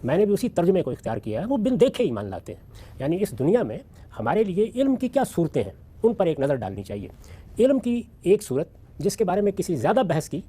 میں نے بھی اسی ترجمے کو اختیار کیا ہے، وہ بن دیکھے ایمان لاتے ہیں۔ یعنی اس دنیا میں ہمارے لیے علم کی کیا صورتیں ہیں ان پر ایک نظر ڈالنی چاہیے۔ علم کی ایک صورت جس کے بارے میں کسی زیادہ بحث کی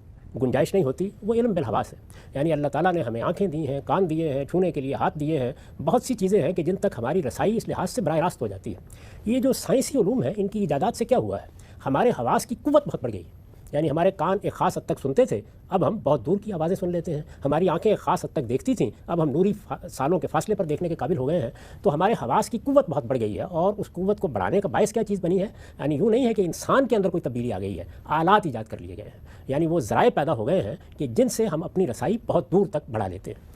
گنجائش نہیں ہوتی، وہ علم بالحواس ہے۔ یعنی اللہ تعالیٰ نے ہمیں آنکھیں دی ہیں، کان دیے ہیں، چھونے کے لیے ہاتھ دیے ہیں، بہت سی چیزیں ہیں کہ جن تک ہماری رسائی اس لحاظ سے براہ راست ہو جاتی ہے۔ یہ جو سائنسی علوم ہیں، ان کی ایجادات سے کیا ہوا ہے؟ ہمارے حواس کی قوت بہت بڑھ گئی۔ یعنی ہمارے کان ایک خاص حد تک سنتے تھے، اب ہم بہت دور کی آوازیں سن لیتے ہیں۔ ہماری آنکھیں ایک خاص حد تک دیکھتی تھیں، اب ہم نوری سالوں کے فاصلے پر دیکھنے کے قابل ہو گئے ہیں۔ تو ہمارے حواس کی قوت بہت بڑھ گئی ہے، اور اس قوت کو بڑھانے کا باعث کیا چیز بنی ہے؟ یعنی یوں نہیں ہے کہ انسان کے اندر کوئی تبدیلی آ گئی ہے، آلات ایجاد کر لیے گئے ہیں۔ یعنی وہ ذرائع پیدا ہو گئے ہیں کہ جن سے ہم اپنی رسائی بہت دور تک بڑھا لیتے ہیں۔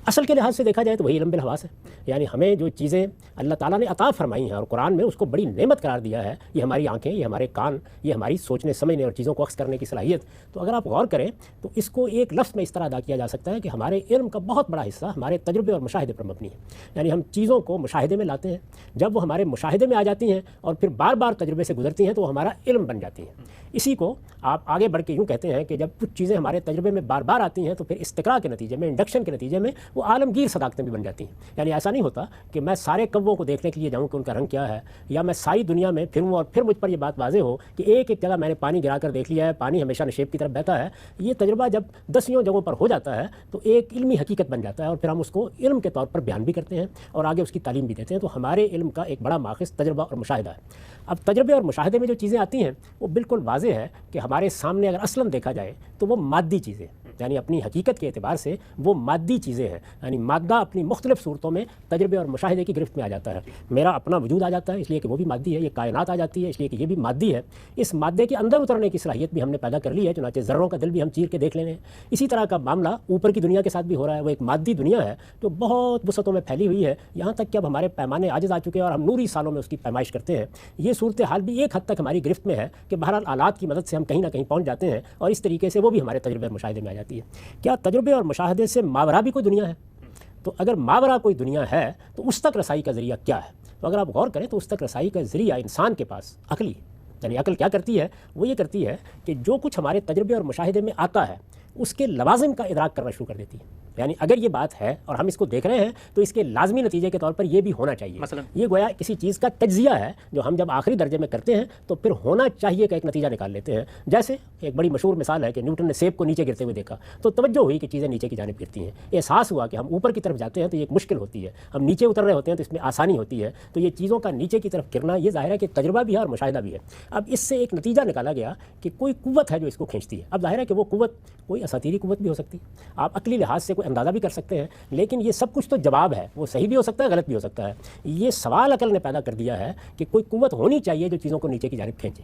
اصل کے لحاظ سے دیکھا جائے تو وہی علم بالحواس ہے۔ یعنی ہمیں جو چیزیں اللہ تعالیٰ نے عطا فرمائی ہیں اور قرآن میں اس کو بڑی نعمت قرار دیا ہے، یہ ہماری آنکھیں، یہ ہمارے کان، یہ ہماری سوچنے سمجھنے اور چیزوں کو عکس کرنے کی صلاحیت، تو اگر آپ غور کریں تو اس کو ایک لفظ میں اس طرح ادا کیا جا سکتا ہے کہ ہمارے علم کا بہت بڑا حصہ ہمارے تجربے اور مشاہدے پر مبنی ہے۔ یعنی ہم چیزوں کو مشاہدے میں لاتے ہیں، جب وہ ہمارے مشاہدے میں آ جاتی ہیں اور پھر بار بار تجربے سے گزرتی ہیں تو وہ ہمارا علم بن جاتی ہیں۔ اسی کو آپ آگے بڑھ کے یوں کہتے ہیں کہ جب کچھ چیزیں ہمارے تجربے میں بار بار آتی ہیں تو پھر استقراء کے نتیجے میں، انڈکشن کے نتیجے میں وہ عالمگیر صداقتیں بھی بن جاتی ہیں۔ یعنی ایسا نہیں ہوتا کہ میں سارے کووں کو دیکھنے کے لیے جاؤں کہ ان کا رنگ کیا ہے، یا میں ساری دنیا میں پھروں اور پھر مجھ پر یہ بات واضح ہو کہ ایک ایک جگہ میں نے پانی گرا کر دیکھ لیا ہے، پانی ہمیشہ نشیب کی طرف بہتا ہے۔ یہ تجربہ جب دسیوں جگہوں پر ہو جاتا ہے تو ایک علمی حقیقت بن جاتا ہے، اور پھر ہم اس کو علم کے طور پر بیان بھی کرتے ہیں اور آگے اس کی تعلیم بھی دیتے ہیں۔ تو ہمارے علم کا ایک بڑا ماخذ تجربہ اور مشاہدہ ہے۔ اب تجربے اور مشاہدے میں جو چیزیں آتی ہیں وہ بالکل واضح ہے کہ ہمارے سامنے اگر اصلاً دیکھا جائے تو وہ مادی چیزیں، یعنی اپنی حقیقت کے اعتبار سے وہ مادی چیزیں ہیں۔ یعنی مادہ اپنی مختلف صورتوں میں تجربے اور مشاہدے کی گرفت میں آ جاتا ہے۔ میرا اپنا وجود آ جاتا ہے اس لیے کہ وہ بھی مادی ہے، یہ کائنات آ جاتی ہے اس لیے کہ یہ بھی مادی ہے۔ اس مادے کے اندر اترنے کی صلاحیت بھی ہم نے پیدا کر لی ہے، چنانچہ ذروں کا دل بھی ہم چیر کے دیکھ لیں گے۔ اسی طرح کا معاملہ اوپر کی دنیا کے ساتھ بھی ہو رہا ہے۔ وہ ایک مادی دنیا ہے جو بہت وسعتوں میں پھیلی ہوئی ہے، یہاں تک کہ اب ہمارے پیمانے عاجز آ چکے ہیں اور ہم نوری سالوں میں اس کی پیمائش کرتے ہیں۔ یہ صورتحال بھی ایک حد تک ہماری گرفت میں ہے کہ بہرحال آلات کی مدد سے ہم کہیں نہ کہیں پہنچ جاتے ہیں، اور اس طریقے سے وہ بھی ہمارے تجربے اور مشاہدے میں آ جاتی ہے۔ کیا تجربے اور مشاہدے سے ماورا بھی کوئی دنیا ہے؟ تو اگر ماورا کوئی دنیا ہے تو اس تک رسائی کا ذریعہ کیا ہے؟ تو اگر آپ غور کریں تو اس تک رسائی کا ذریعہ انسان کے پاس عقلی ہے۔ یعنی عقل کیا کرتی ہے؟ وہ یہ کرتی ہے کہ جو کچھ ہمارے تجربے اور مشاہدے میں آتا ہے اس کے لوازم کا ادراک کرنا شروع کر دیتی ہے۔ یعنی اگر یہ بات ہے اور ہم اس کو دیکھ رہے ہیں تو اس کے لازمی نتیجے کے طور پر یہ بھی ہونا چاہیے۔ مثلا یہ گویا کسی چیز کا تجزیہ ہے جو ہم جب آخری درجے میں کرتے ہیں تو پھر ہونا چاہیے کا ایک نتیجہ نکال لیتے ہیں۔ جیسے ایک بڑی مشہور مثال ہے کہ نیوٹن نے سیب کو نیچے گرتے ہوئے دیکھا تو توجہ ہوئی کہ چیزیں نیچے کی جانب گرتی ہیں۔ احساس ہوا کہ ہم اوپر کی طرف جاتے ہیں تو یہ ایک مشکل ہوتی ہے، ہم نیچے اتر رہے ہوتے ہیں تو اس میں آسانی ہوتی ہے۔ تو یہ چیزوں کا نیچے کی طرف گرنا یہ ظاہر ہے کہ تجربہ بھی ہے اور مشاہدہ بھی ہے۔ اب اس سے ایک نتیجہ نکالا گیا کہ کوئی قوت ہے جو اس کو کھینچتی ہے۔ اب ظاہر ہے کہ وہ قوت کوئی اساطیری قوت بھی ہو سکتی ہے، آپ عقلی لحاظ سے کوئی اندازہ بھی کر سکتے ہیں، لیکن یہ سب کچھ تو جواب ہے، وہ صحیح بھی ہو سکتا ہے، غلط بھی ہو سکتا ہے۔ یہ سوال عقل نے پیدا کر دیا ہے کہ کوئی قوت ہونی چاہیے جو چیزوں کو نیچے کی جانب کھینچے،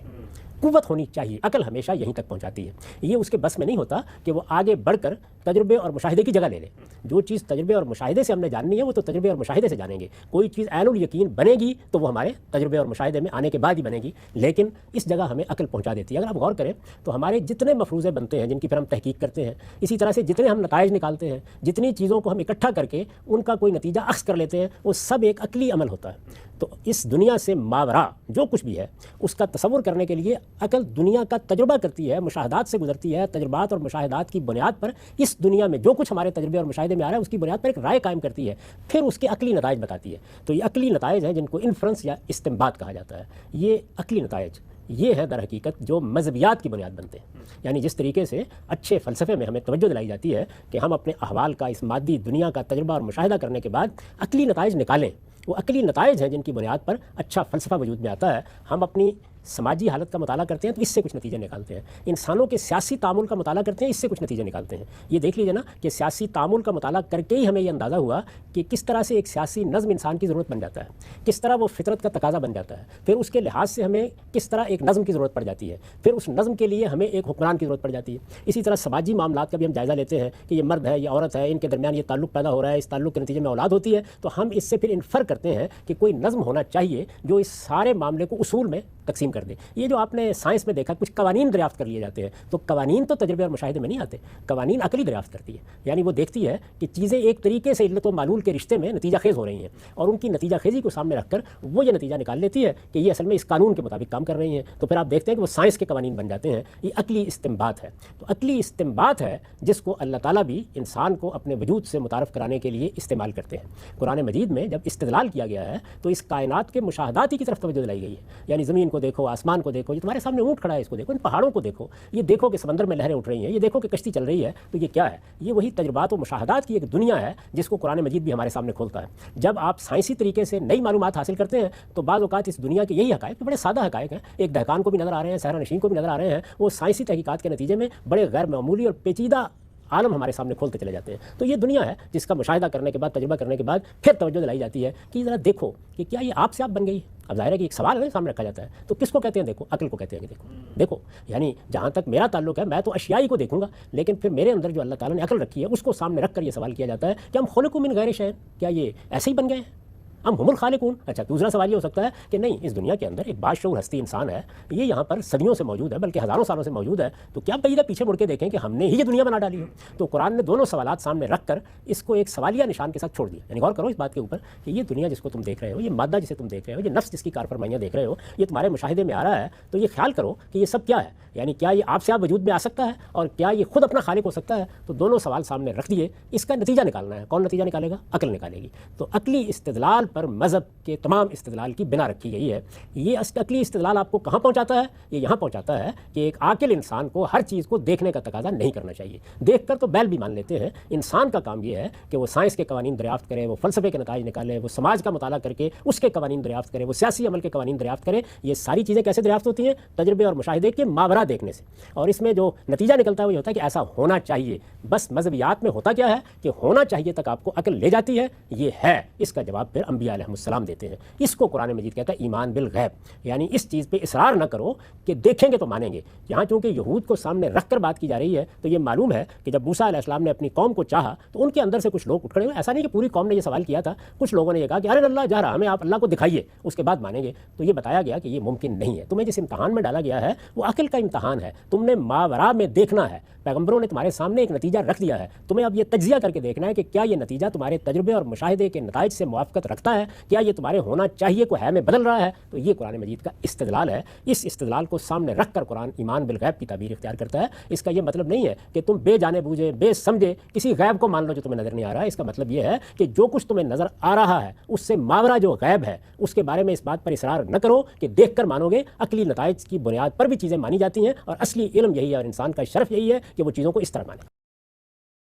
قوت ہونی چاہیے۔ عقل ہمیشہ یہیں تک پہنچاتی ہے، یہ اس کے بس میں نہیں ہوتا کہ وہ آگے بڑھ کر تجربے اور مشاہدے کی جگہ لے لے۔ جو چیز تجربے اور مشاہدے سے ہم نے جاننی ہے وہ تو تجربے اور مشاہدے سے جانیں گے۔ کوئی چیز عین الیقین بنے گی تو وہ ہمارے تجربے اور مشاہدے میں آنے کے بعد ہی بنے گی، لیکن اس جگہ ہمیں عقل پہنچا دیتی ہے۔ اگر آپ غور کریں تو ہمارے جتنے مفروضے بنتے ہیں جن کی پھر ہم تحقیق کرتے ہیں، اسی طرح سے جتنے ہم نتائج نکالتے ہیں، جتنی چیزوں کو ہم اکٹھا کر کے ان کا کوئی نتیجہ اخذ کر لیتے ہیں، وہ سب ایک عقلی عمل ہوتا ہے۔ تو اس دنیا سے ماورا جو کچھ بھی ہے اس کا تصور کرنے کے لیے عقل دنیا کا تجربہ کرتی ہے، مشاہدات سے گزرتی ہے، تجربات اور مشاہدات کی بنیاد پر اس دنیا میں جو کچھ ہمارے تجربے اور مشاہدے میں آ رہا ہے اس کی بنیاد پر ایک رائے قائم کرتی ہے، پھر اس کے عقلی نتائج بتاتی ہے۔ تو یہ عقلی نتائج ہیں جن کو انفرنس یا استنباط کہا جاتا ہے۔ یہ عقلی نتائج یہ ہے در حقیقت جو مذہبیات کی بنیاد بنتے ہیں۔ یعنی جس طریقے سے اچھے فلسفے میں ہمیں توجہ دلائی جاتی ہے کہ ہم اپنے احوال کا، اس مادی دنیا کا تجربہ اور مشاہدہ کرنے کے بعد عقلی نتائج نکالیں، وہ عقلی نتائج ہیں جن کی بنیاد پر اچھا فلسفہ وجود میں آتا ہے۔ ہم اپنی سماجی حالت کا مطالعہ کرتے ہیں تو اس سے کچھ نتیجے نکالتے ہیں، انسانوں کے سیاسی تعامل کا مطالعہ کرتے ہیں، اس سے کچھ نتیجے نکالتے ہیں۔ یہ دیکھ لیجیے نا کہ سیاسی تعامل کا مطالعہ کر کے ہی ہمیں یہ اندازہ ہوا کہ کس طرح سے ایک سیاسی نظم انسان کی ضرورت بن جاتا ہے، کس طرح وہ فطرت کا تقاضا بن جاتا ہے، پھر اس کے لحاظ سے ہمیں کس طرح ایک نظم کی ضرورت پڑ جاتی ہے، پھر اس نظم کے لیے ہمیں ایک حکمران کی ضرورت پڑ جاتی ہے۔ اسی طرح سماجی معاملات کا بھی ہم جائزہ لیتے ہیں کہ یہ مرد ہے، یہ عورت ہے، ان کے درمیان یہ تعلق پیدا ہو رہا ہے، اس تعلق کے نتیجے میں اولاد ہوتی ہے، تو ہم اس سے پھر انفر کرتے ہیں کہ کوئی نظم ہونا چاہیے جو اس سارے معاملے کو اصول میں تقسیم کر دے. یہ جو آپ نے سائنس میں دیکھا کچھ قوانین دریافت کر لیے جاتے ہیں, تو قوانین تو تجربے اور مشاہدے میں نہیں آتے, قوانین عقل ہی دریافت کرتی ہے. یعنی وہ دیکھتی ہے کہ چیزیں ایک طریقے سے علت و معلول کے رشتے میں نتیجہ خیز ہو رہی ہیں, اور ان کی نتیجہ خیزی کو سامنے رکھ کر وہ یہ نتیجہ نکال لیتی ہے کہ یہ اصل میں اس قانون کے مطابق کام کر رہی ہیں. تو پھر آپ دیکھتے ہیں کہ وہ سائنس کے قوانین بن جاتے ہیں. یہ عقلی استنباط ہے. تو عقلی استنباط ہے جس کو اللہ تعالیٰ بھی انسان کو اپنے وجود سے متعارف کرانے کے لیے استعمال کرتے ہیں. قرآن مجید میں جب استدلال کیا گیا ہے تو اس کائنات کے مشاہدات ہی کی طرف توجہ دلائی گئی ہے. یعنی زمین کو دیکھو, آسمان کو دیکھو, یہ تمہارے سامنے اونٹ کھڑا ہے, اس کو دیکھو, ان پہاڑوں کو دیکھو, یہ دیکھو کہ سمندر میں لہریں اٹھ رہی ہیں, یہ دیکھو کہ کشتی چل رہی ہے. تو یہ کیا ہے؟ یہ وہی تجربات و مشاہدات کی ایک دنیا ہے جس کو قرآن مجید بھی ہمارے سامنے کھولتا ہے. جب آپ سائنسی طریقے سے نئی معلومات حاصل کرتے ہیں تو بعض اوقات اس دنیا کے یہی حقائق بڑے سادہ حقائق ہیں, ایک دہقان کو بھی نظر آ رہے ہیں, صحرا نشین کو بھی نظر آ رہے ہیں, وہ سائنسی تحقیقات کے نتیجے میں بڑے غیر معمولی اور پیچیدہ عالم ہمارے سامنے کھولتے چلے جاتے ہیں. تو یہ دنیا ہے جس کا مشاہدہ کرنے کے بعد, تجربہ کرنے کے بعد پھر توجہ دلائی جاتی ہے کہ ذرا دیکھو کہ کیا یہ آپ سے آپ بن گئی. اب ظاہر ہے کہ ایک سوال ہے سامنے رکھا جاتا ہے, تو کس کو کہتے ہیں دیکھو؟ عقل کو کہتے ہیں کہ دیکھو. یعنی جہاں تک میرا تعلق ہے میں تو اشیاء کو دیکھوں گا, لیکن پھر میرے اندر جو اللہ تعالیٰ نے عقل رکھی ہے اس کو سامنے رکھ کر یہ سوال کیا جاتا ہے کہ ہم خلقوا من غیر شیء, کیا یہ ایسے ہی بن گئے ہیں, ہم الخالقون. اچھا, دوسرا سوال یہ ہو سکتا ہے کہ نہیں, اس دنیا کے اندر ایک باشعور ہستی انسان ہے, یہ یہاں پر صدیوں سے موجود ہے, بلکہ ہزاروں سالوں سے موجود ہے, تو کیا بعید ہے پیچھے مڑ کے دیکھیں کہ ہم نے ہی یہ دنیا بنا ڈالی ہو. تو قرآن نے دونوں سوالات سامنے رکھ کر اس کو ایک سوالیہ نشان کے ساتھ چھوڑ دیا. یعنی غور کرو اس بات کے اوپر کہ یہ دنیا جس کو تم دیکھ رہے ہو, یہ مادہ جسے تم دیکھ رہے ہو, یہ نفس جس کی کار فرمائیاں دیکھ رہے ہو, یہ تمہارے مشاہدے میں آ رہا ہے, تو یہ خیال کرو کہ یہ سب کیا ہے. یعنی کیا یہ آپ سے آپ وجود میں آ سکتا ہے, اور کیا یہ خود اپنا خالق ہو سکتا ہے؟ تو دونوں سوال سامنے رکھ دیے, اس کا نتیجہ نکالنا ہے. کون نتیجہ نکالے گا؟ عقل نکالے گی. تو عقلی استدلال پر مذہب کے تمام استدلال کی بنا رکھی گئی ہے. یہ عقلی استدلال آپ کو کہاں پہنچاتا ہے؟ یہ یہاں پہنچاتا ہے کہ ایک عاقل انسان کو ہر چیز کو دیکھنے کا تقاضا نہیں کرنا چاہیے. دیکھ کر تو بیل بھی مان لیتے ہیں. انسان کا کام یہ ہے کہ وہ سائنس کے قوانین دریافت کرے, وہ فلسفے کے نتائج نکالے, وہ سماج کا مطالعہ کر کے اس کے قوانین دریافت کرے, وہ سیاسی عمل کے قوانین دریافت کرے. یہ ساری چیزیں کیسے دریافت ہوتی ہیں؟ تجربے اور مشاہدے کے ماورا دیکھنے سے. اور اس میں جو نتیجہ نکلتا ہے وہ یہ ہوتا ہے کہ ایسا ہونا چاہیے. بس مذہبیات میں ہوتا کیا ہے کہ ہونا چاہیے تک آپ کو عقل لے جاتی ہے, یہ ہے. اس کا جواب پھر انبیاء علیہ السلام دیتے ہیں. اس کو قرآن مجید کہتا ہے ایمان بالغیب. یعنی اس چیز پہ اصرار نہ کرو کہ دیکھیں گے تو مانیں گے. یہاں چونکہ یہود کو سامنے رکھ کر بات کی جا رہی ہے, تو یہ معلوم ہے کہ جب موسیٰ علیہ السلام نے اپنی قوم کو چاہا تو ان کے اندر سے کچھ لوگ اٹھ کھڑے ہوئے. ایسا نہیں کہ پوری قوم نے یہ سوال کیا تھا, کچھ لوگوں نے یہ کہا کہ ارے اللہ جا رہا, ہمیں آپ اللہ کو دکھائیے, اس کے بعد مانیں گے. تو یہ بتایا گیا کہ یہ ممکن نہیں ہے. تمہیں جس امتحان میں ڈالا گیا ہے وہ عقل کا امتحان ہے. تم نے ماورا میں دیکھنا ہے. پیغمبروں نے تمہارے سامنے ایک نتیجہ رکھ دیا ہے, تمہیں اب یہ تجزیہ کر کے دیکھنا ہے کہ کیا یہ نتیجہ تمہارے تجربے اور مشاہدے کے نتائج سے موافقت رکھتا ہے, کیا یہ تمہارے ہونا چاہیے کو ہے میں بدل رہا ہے. تو یہ قرآن مجید کا استدلال ہے. اس استدلال کو سامنے رکھ کر قرآن ایمان بالغیب کی تعبیر اختیار کرتا ہے. اس کا یہ مطلب نہیں ہے کہ تم بے جانے بوجھے, بے سمجھے کسی غیب کو مان لو جو تمہیں نظر نہیں آ رہا ہے. اس کا مطلب یہ ہے کہ جو کچھ تمہیں نظر آ رہا ہے اس سے ماورا جو غیب ہے اس کے بارے میں اس بات پر اصرار نہ کرو کہ دیکھ کر مانو گے. عقلی نتائج کی بنیاد پر بھی چیزیں مانی جاتی ہیں, اور اصلی علم یہی ہے اور انسان کا شرف یہی ہے کہ وہ چیزوں کو اس طرح مانے.